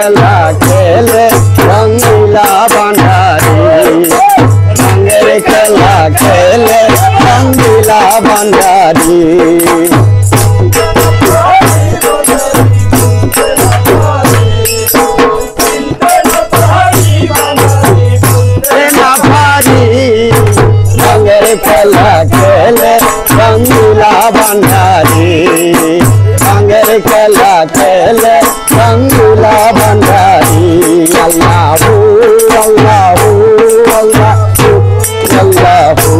খেলা খেলে রঙ্গিলা ভান্ডারি রঙের খেলা খেলে রঙ্গিলা ভান্ডারি খেলা খেলে রঙ্গিলা ভান্ডারি রঙের খেলা খেলে রঙ্গিলা ভান্ডারি আল্লাহু আল্লাহু আল্লাহু আল্লাহু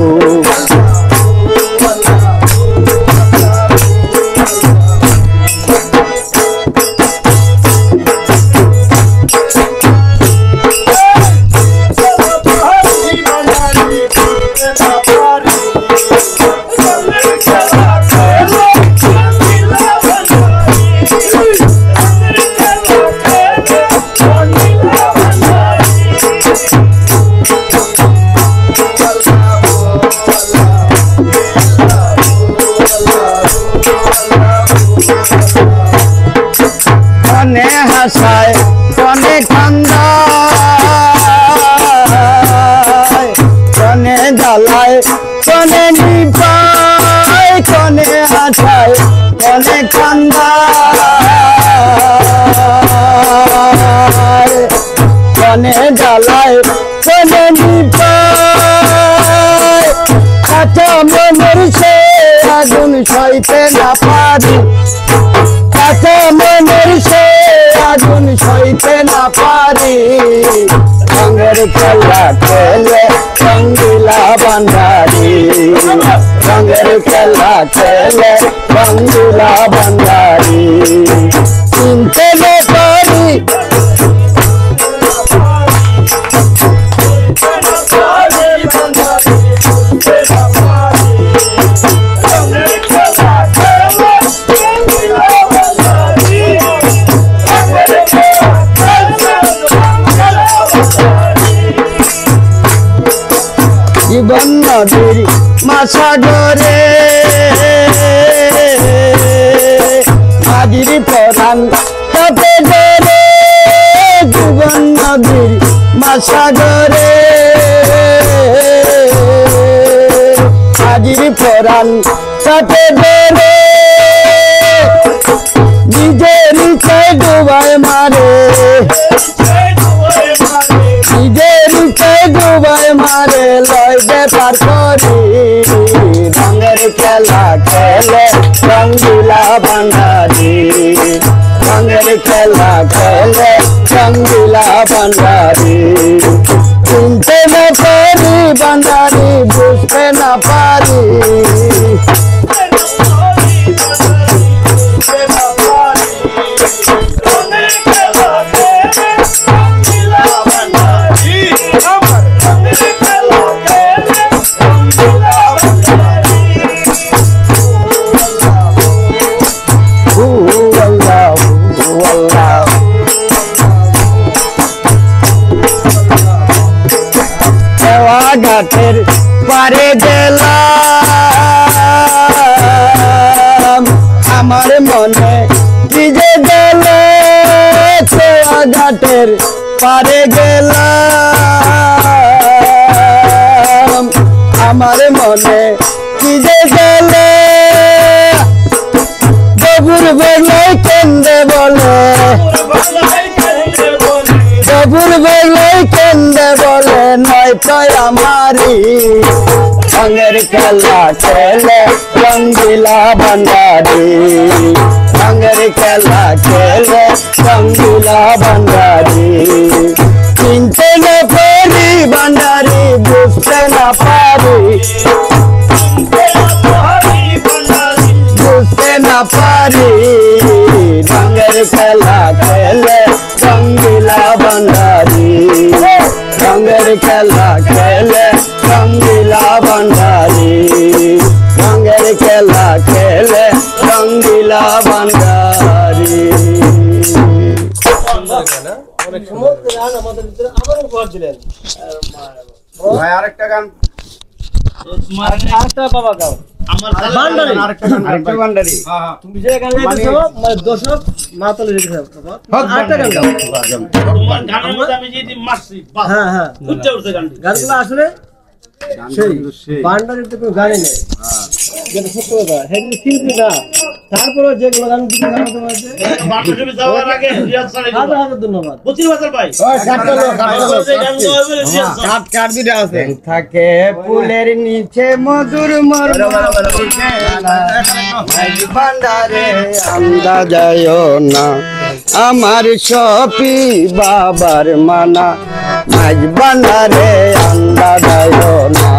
কনে হাসায় কনে কান্দায় কনে জ্বালায় কনে নিপায় কনে হাসায় কনে কান্দায় কনে জ্বালায় কনে নিপায় কাঁচা মনের সে আগুন সইতে না পারি কাঁচা মনের সে আগুন সইতে না পারি রঙের খেলা খেলে রঙ্গিলা ভান্ডারি রঙের খেলা খেলে রঙ্গিলা ভান্ডারি চিনতে না পারি জীবন নদীর মাসাগরে হাজির পরাণ তাতে ধরে জীবন নদীর মাসাগরে হাজির পরাণ তাতে ধরে নিজের ইচ্ছায় ডুবায় মারে নিজের ইচ্ছায় ডুবায় মারে লয় ব্যাপার করি রঙের খেলা খেলে রঙ্গিলা ভান্ডারি রঙের খেলা খেলে রঙ্গিলা ভান্ডারি চিনতে না পারি ভান্ডারি বুঝতে না পারি ঘাটের পারে গেলাম আমার মনে কি যে গেল ঘাটের পারে গেলাম আমার মনে কি যে গেল বগুর বেলায় কেন্দ্রে বলে বগুর বেলায় কেন্দ্রে বলে নয়তো আমারি রঙের খেলা খেলে রঙ্গিলা ভান্ডারি রঙের খেলা খেলে রঙ্গিলা ভান্ডারি চিনতে না পারি ভান্ডারি বুঝতে না পারি বুঝতে না পারি রঙের খেলা খেলে রঙ্গিলা ভান্ডারি রঙের খেলা খেলে রঙ্গিলা ভান্ডারি রঙের খেলা খেলে রঙ্গিলা ভান্ডারি আরেকটা গান বাবা গাও আমার ভান্ডারি আরেকটা ভান্ডারি তুমি যে গান গাইতেছো দর্শক মাতালে রেখে বাবা আটটা গান গাও গানের মধ্যে আমি যদি মারছি হ্যাঁ হ্যাঁ উঠতে উঠতে গানগুলো আসলে সেই বান্ডারের তো কোনো গানই নেই যেটা সত্য কথা হেডলি শিল্পী না তারপরে যেগুলো গান দিতে আমাদের মাঝে বাটুবি যাওয়ার আগে রিয়াজ স্যার হাজার হাজার ধন্যবাদ বচির বাজার ভাই কাট দিতে আছে থাকে ফুলের নিচে মধুর মর্ম ভান্ডারে আমদা যায় না আমার সপি বাবার মানা মাঝ ভান্ডারে আমদা যায় না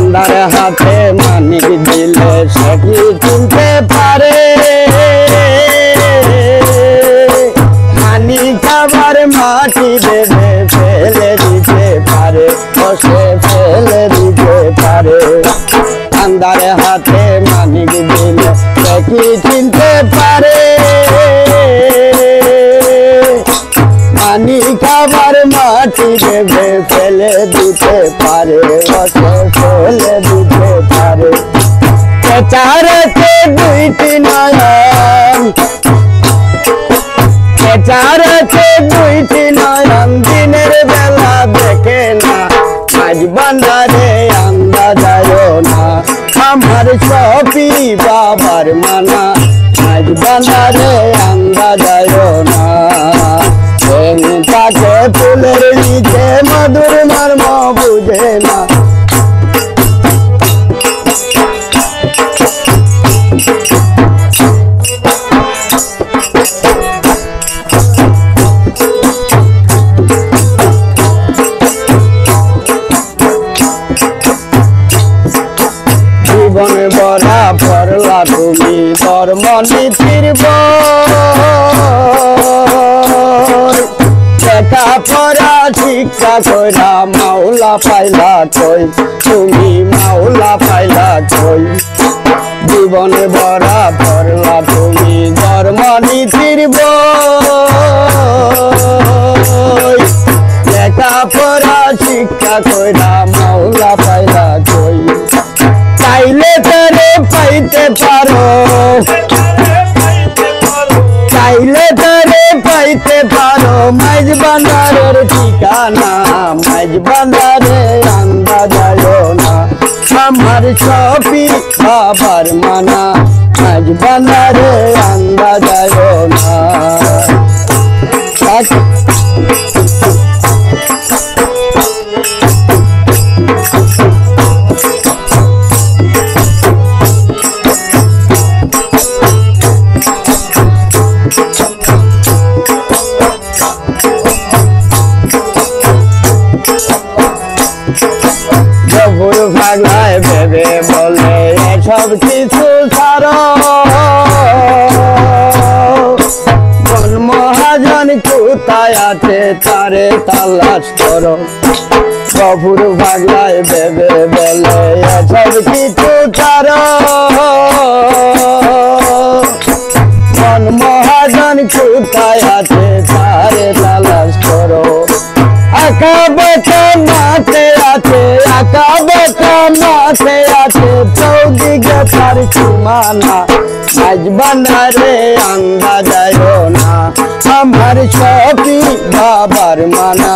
আন্দার হাতে মানিক দিলে সখী চিনতে পারে মানিক আবার মাটি দেবে ফেলে দিতে পারে বসে ফেলে দিতে পারে আন্দার হাতে মানিক দিলে সখী চিনতে পারে মানিক আবার মাটি দেবে ফেলে দিতে পারে বসে ফেলে দিতে পারে চারতে দুইটি নয়ন চারতে দুইটি নয়ন দিনের বেলা দেখে না মাঝ ভান্ডারে আমদা যায় না আমার সপি বাবার মানা মাঝ ভান্ডারে আমদা যায় না তাকে ফুলের নিচে মধুর মর্ম বুঝে না জীবন বরা পড়লা তুমি ধর্ম নীতির লেখা পড়া শিক্ষা কইরা মাওলা পাইলা কই তুমি মাওলা পাইলা কই জীবন বরা পড়লা তুমি ধর্ম নীতির লেখা পড়া শিক্ষা কইরা মাওলা পাইলা কই চাইলে তারে পাইতে পারো চাইলে তারে পাইতে পারো মাঝ ভান্ডারের ঠিকানা মাঝ ভান্ডারে আমদা যায় না আমার সপি বাবার মানা মাঝ ভান্ডারে আমদা যায় না ভাগলায় ভেবে বলে সব কিছু ছাড়ো কোন মহাজন কোথায় আছে তারে তালাশ করো প্রভুর ভাগলায় ভেবে বলে সব কিছু ছাড়ো কোন মহাজন কোথায় আছে তারে তালাশ করো আঁকা বাঁকা মাঠে আছে আঁকা বাঁকা মাঠে আছে চৌদিকে তার সীমানা মাঝ ভান্ডারে আমদা যায় না আমার সপি বাবার মানা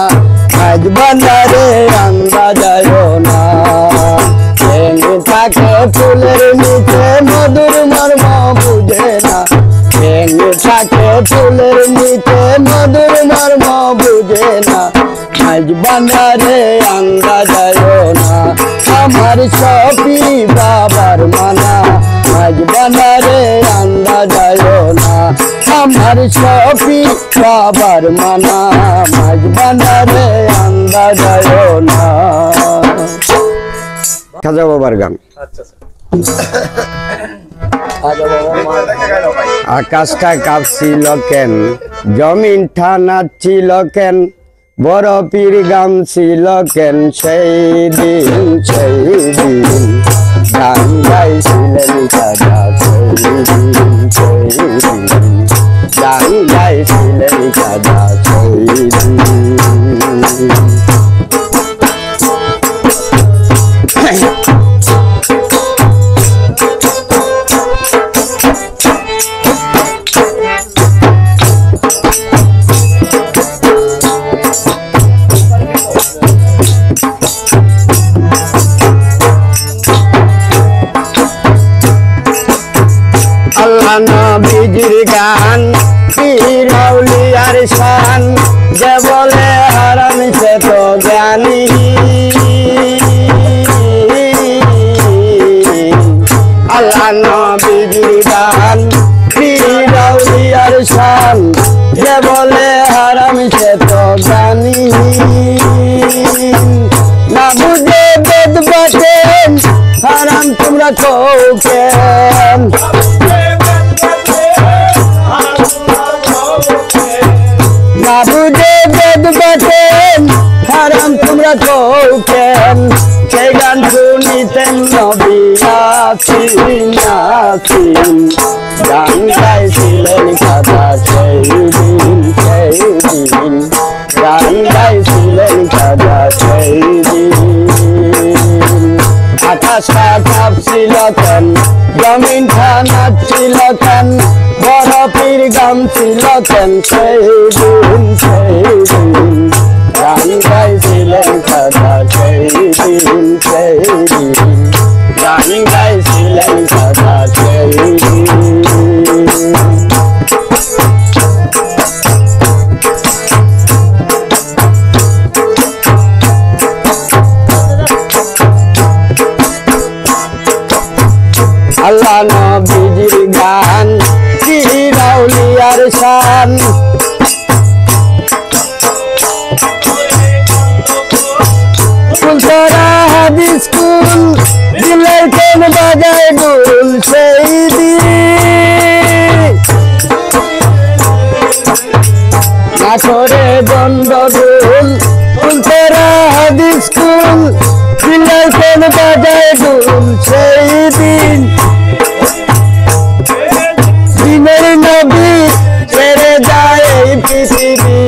মাঝ ভান্ডারে আমদা যায় না থাকে ফুলের নিচে মধুর মর্ম বুঝে না থাকে ফুলের নিচে মধুর মর্ম বুঝে না মাঝ ভান্ডারে আমদা যায় না আমার সপি বাবার মানা মাঝ ভান্ডারে আমদা যায় না আমার সপি বাবার মানা মাঝ ভান্ডারে আমদা যায় না খাজা বাবার গান আকাশটা কাঁপছিল কেন জমিনটা নাচছিল কেন বড় পীর গান ছিল কেন সেই দিন গান গাইছিলেন খাজা সেই দিন গান গাইছিলেন খাজা সেই দিন গান পীর আউলিয়ার শান যে বলে হারাম সে তো জ্ঞানী আল্লাহ নবীর গান পীর আউলিয়ার শান যে বলে হারাম সে তো জ্ঞানী না বুঝে বেদ বাটেন হারাম তোমরা কৌকেন না বুঝে বেদ বাটেন হারাম তোমরা কৌকেন সেই গান শুনিতেন নবী আসিন আসিন গান গাইছিলেন কথা সেই দিন গান গাইছিলেন কথা সেই দিন আকাশটা কাঁপছিল কেন জমিন নাচছিল কেন বরফের গাম ছিল কেন সেই দিন গান গাইছিলেন কথা সেই দিন গান গাইছিলেন কথা সেই দিন আল্লাহ নবীজির গান পীর আউলিয়ার শান ফুলছড়া হাদিস কুল দিলের কোন বাজায় দুল সেই দিন নাচরে দণ্ডদুল ফুলছড়া হাদিস কুল দিলের কোন বাজায় দুল সেই দিন দিনের নবী ছেড়ে যায় এই পৃথিবী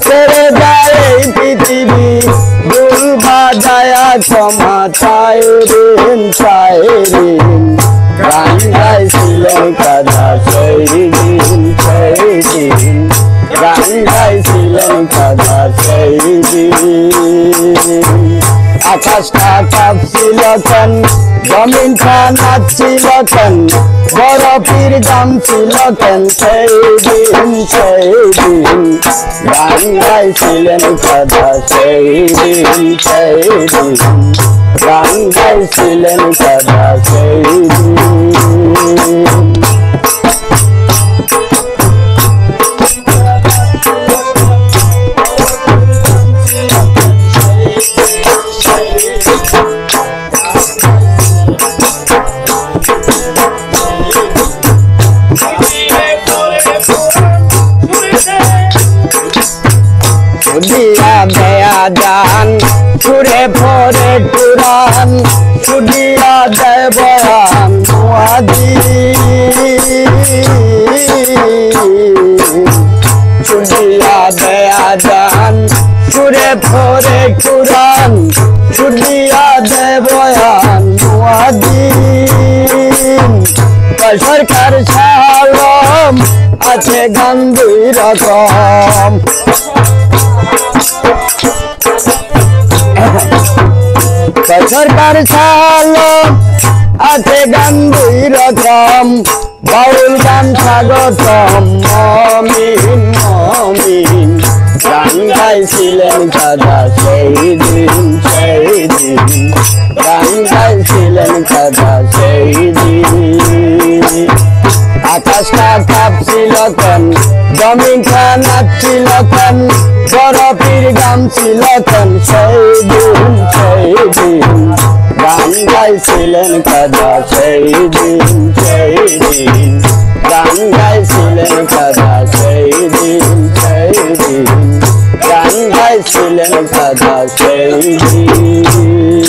ছেড়ে যায় এই পৃথিবী দুল বাজায়া ক্ষমা চায় ঋণ চায় ঋণ গান গাইছিলেন কথা সেই দিন গান গাইছিলেন কথা সেই দিন আকাশটা কাঁপছিল কেন জমিনটা নাচছিল কেন বরফের গাম ছিল কেন সেই দিন গান গাইছিলেন কথা সেই দিন গান গাইছিলেন কথা সেই দিন সুদিয়া দেয়া জান সুরে ফরে কুরান সুদিয়া দেয় বয়ান মুয়াজি সুদিয়া দেয়া জান সুরে ফরে কুরান সুদিয়া দেয় বয়ান মুয়াজি সরকার সালম আছে গান দুই রকম সরকার সালম আছে গান দুই রকম বাউল গান স্বাগতম মমিন মমিন গান গাইছিলেন কথা সেই দিন গান গাইছিলেন কথা সেই দিন আকাশটা কাঁপছিল কেন জমিনটা নাচছিল কেন বরফের গাম ছিল কেন সেই দিন গান গাইছিলেন কথা সেই দিন গান গাইছিলেন কথা সেই দিন গান গাইছিলেন কথা সেই দিন